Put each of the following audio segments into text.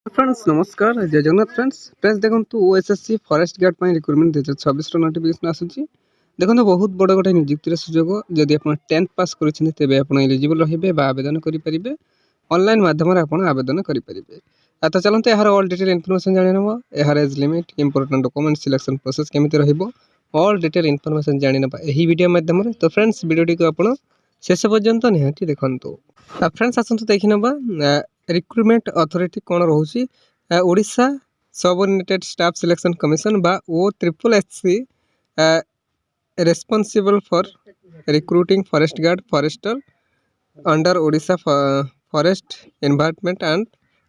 Friends नमस्कार जय Jagannath friends देखो OSSC forest guard recruitment 2026 notification आसूची देखो बहुत बड़ गोटे नियुक्तिर सुजोग जदि आप 10th पास करेंगे तेज आप एलिजिबल रे आवेदन करेंगे ऑनलाइन माध्यम आप आवेदन करेंगे। तो चलते यार ऑल डिटेल इनफॉरमेशन जाना यार age limit important document selection process केमी ऑल डिटेल इनफॉरमेशन जाना यही वीडियो माध्यम। तो फ्रेंड्स वीडियो को आप शेष पर्यंत निहाती देखु। फ्रेंड्स आसतु देखी ना रिक्रुटमेंट अथॉरिटी कौन रोचे Odisha subordinated staff selection commission बा OSSC responsible for recruiting forest guard forester under Odisha forest environment and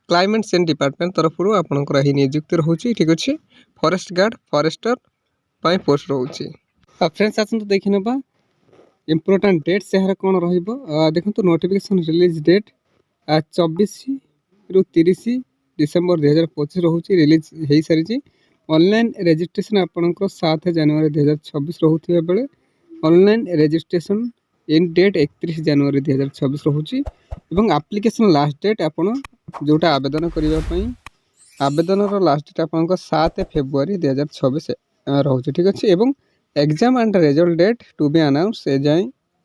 climate change department तरफ आपंकर नियुक्ति रोचे। ठीक अच्छे फॉरेस्ट गार्ड फॉरेस्टर पोस्ट रोचे। फ्रेंड्स आसतु देखी ना इम्पोर्टेंट डेट्स यार कौन देखो नोटिफिकेशन रिलीज डेट 24 ରୁ 30 डिसेम्बर 2025 रोचे रिलीज हो सारी। ऑनलाइन रजिस्ट्रेशन आपंकर 7 जनवरी 2026 रोचे बेले ऑनलाइन रजिस्ट्रेशन इन डेट 31 जनवरी 2026 रोचे। एप्लिकेशन लास्ट डेट आप जोटा आवेदन करने आवेदन लास्ट डेट आप 7 फेब्रुआरी 2026 रोचे। ठीक अच्छे exam and result date to be announce ए जाए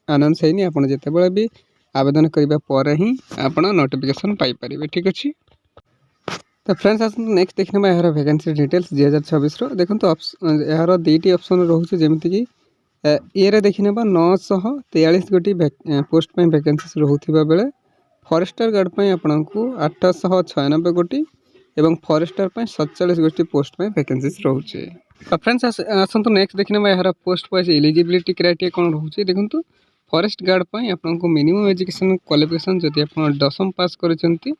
अनाउंस होनी आप जिते भी आवेदन करने पर ही आप नोटिफिकेशन पाइपर। ठीक अच्छे तो फ्रेंड्स आस नेक्स्ट देखने यार वैकेंसी डिटेल्स 2026 देखो यार दुईटी ऑप्शन रोचे जमीक ये देखने 943 गोटी पोस्ट वैकेंसी रोकवा बेले फॉरेस्टर गार्ड आपको 896 गोटी एवं फॉरेस्टर 47 गोटी पोस्ट वैकेंसी रोचे। फ्रेंड्स आसतु नेक्स्ट देखने यार पोस्ट वाइज एलिजिबिलिटी क्राइटेरिया कौन रोचे देखो फॉरेस्ट गार्ड आपको मिनिमम एजुकेशन क्वालिफिकेशन जदि आप 10th पास करते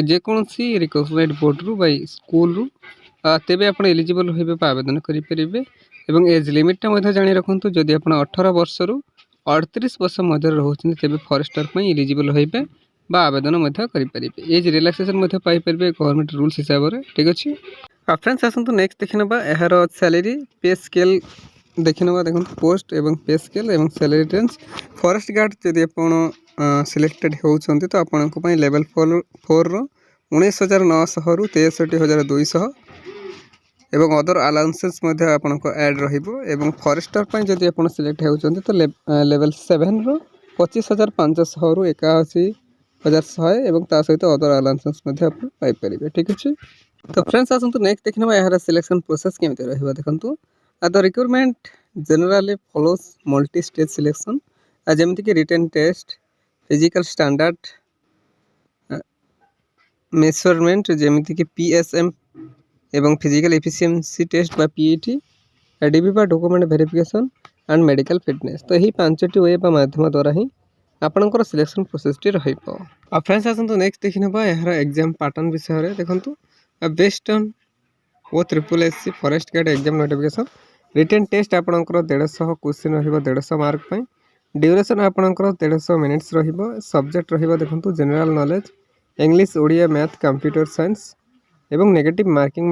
जेकोसी रिकग्नाइज्ड बोर्ड रु बाई स्कूल रु तेबे आप एलिजिबल होइबे आवेदन करेंगे। एज लिमिट जानी रखुँ जदि आप 18 वर्ष रु 38 वर्ष मध्य रोचे तेज फॉरेस्टर एलिजिबल होइबे आवेदन करेंगे। Age relaxation Piper government rules हिसाब से। ठीक अच्छे फ्रेंड्स आसतु नेक्स्ट देखने यार सैलरी पे स्केल देखने देखो पोस्ट एवं पे स्केल एवं सैलरी रेंज फॉरेस्ट गार्ड जदि आप सिलेक्टेड होती तो आपको लेवल 4 19,900 रु 63,200 एवं अदर अलाउंसेस आपको ऐड रही। फॉरेस्टर जदि आप सिलेक्ट होती तो लेवल 7 रु 25,500 रु 81,100 एवं ता सहित अदर अलाउंसेस पाइपर। ठीक अच्छे तो फ्रेंड्स आसतु नेक्स्ट देखने यार सिलेक्शन प्रोसेस केमी रहा देखो the recruitment generally follows multi stage selection जमीक written test physical standard measurement जमीक PSM एवं फिजिकल एफिशिएंसी टेस्ट बा PET डीबी बा document verification and medical fitness. तो यही 5टी वे माध्यम द्वारा ही आपंकर सिलेक्शन प्रोसेस टी रहा। फ्रेंड्स आसतु नेक्स्ट देखने यार एग्जाम पैटर्न विषय देखो based on OSSC forest guard exam notification written test आपंकर 150 क्वेश्चन रहा 150 मार्क ड्यूरेशन आपंकर 150 मिनिट्स सब्जेक्ट रहा देखो general knowledge English Odia math computer science एवं नेगेटिव मार्किंग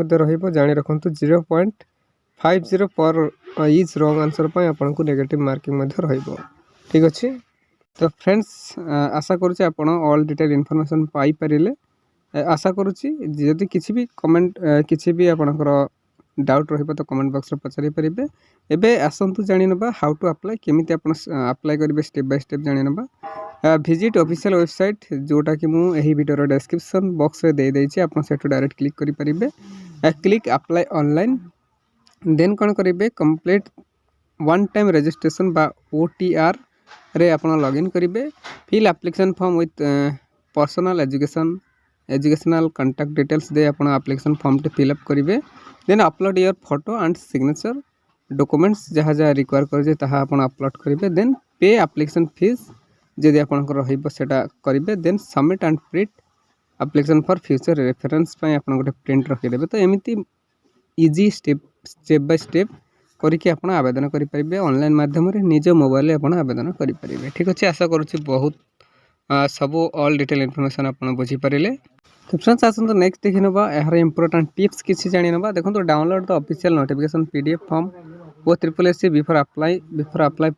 जानी रखुँ 0.50 पर इज रॉन्ग आंसर पर आपको नेगेटिव मार्किंग ठीक अच्छे तो फ्रेंड्स आशा करुँचे आप ऑल डिटेल इनफॉरमेशन पाइपर आशा करुँची जदि किसी भी कमेंट किसी भी आपंकर डाउट रही तो कमेंट बॉक्स में पचारि पारे। एबे आसतु जानी ना हाउ टू अप्लाई केमी अप्लाई करेंगे स्टेप बाय स्टेप जानी ना विजिट ऑफिशियल वेबसाइट जोटा कि मुझे वीडियो डिस्क्रिप्शन बॉक्स में दे देछि आप डायरेक्ट क्लिक करेंगे क्लिक अप्लाई ऑनलाइन देन कौन करेंगे कंप्लीट वन टाइम रजिस्ट्रेशन बा OTR रे आप लॉगिन करेंगे fill application form with personal educational contact details दे आप एप्लिकेशन फॉर्म टे फिलअप करेंगे then upload your photo and signature documents जहाँ जहाँ रिक्वायर कर अपलोड करेंगे देन पे एप्लिकेशन फीस जदि आपटा करेंगे then submit and print application for future reference आप गोटे प्रिंट रखिदेवे। तो एमती इजी स्टेप बाय स्टेप करके आप आवेदन करेंगे ऑनलाइन माध्यम निज मोबाइल आप आवेदन करेंगे। ठीक अच्छे आशा करुँच बहुत सब ऑल डिटेल इनफॉरमेशन आप बुझीपारे। तो फ्रेंड्स आसतु नेक्स्ट देखने यार इंपोर्टेंट टिप्स किसी जानी ना देखो download the official notification PDF form OSSC before apply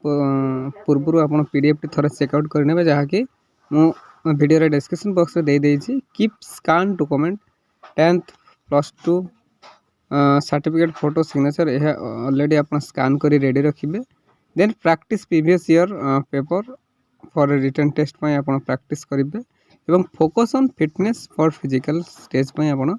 पूर्व आप PDF टी थोड़े चेकआउट करेंगे जहाँकि मुझे वीडियो डिस्क्रिप्शन बॉक्स में दे देछि keep scan document 10th +2 certificate photo signature यह ऑलरेडी आप स्कान कर रेडी रखिए। Then practice previous year paper for written test पे आप प्रैक्टिस करेंगे एवं focus on fitness for physical stage पे आप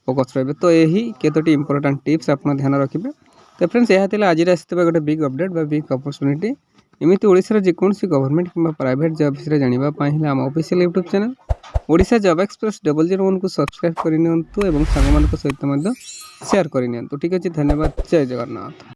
फोकस रहे। तो यही केतोटी इंपोर्टेंट टिप्स आप ध्यान रखिए। तो फ्रेंड्स यह आज आसता गोटे बिग अपडेट बा बिग अपॉर्चुनिटी एमती ओडिशार जेकोसी गवर्नमेंट कि प्राइवेट जॉब विषय जानापी आम official YouTube channel Odisha job express 001 को सब्सक्राइब करनी और सांग सहित शेयर करनी। ठीक अच्छे, धन्यवाद। जय जगन्नाथ।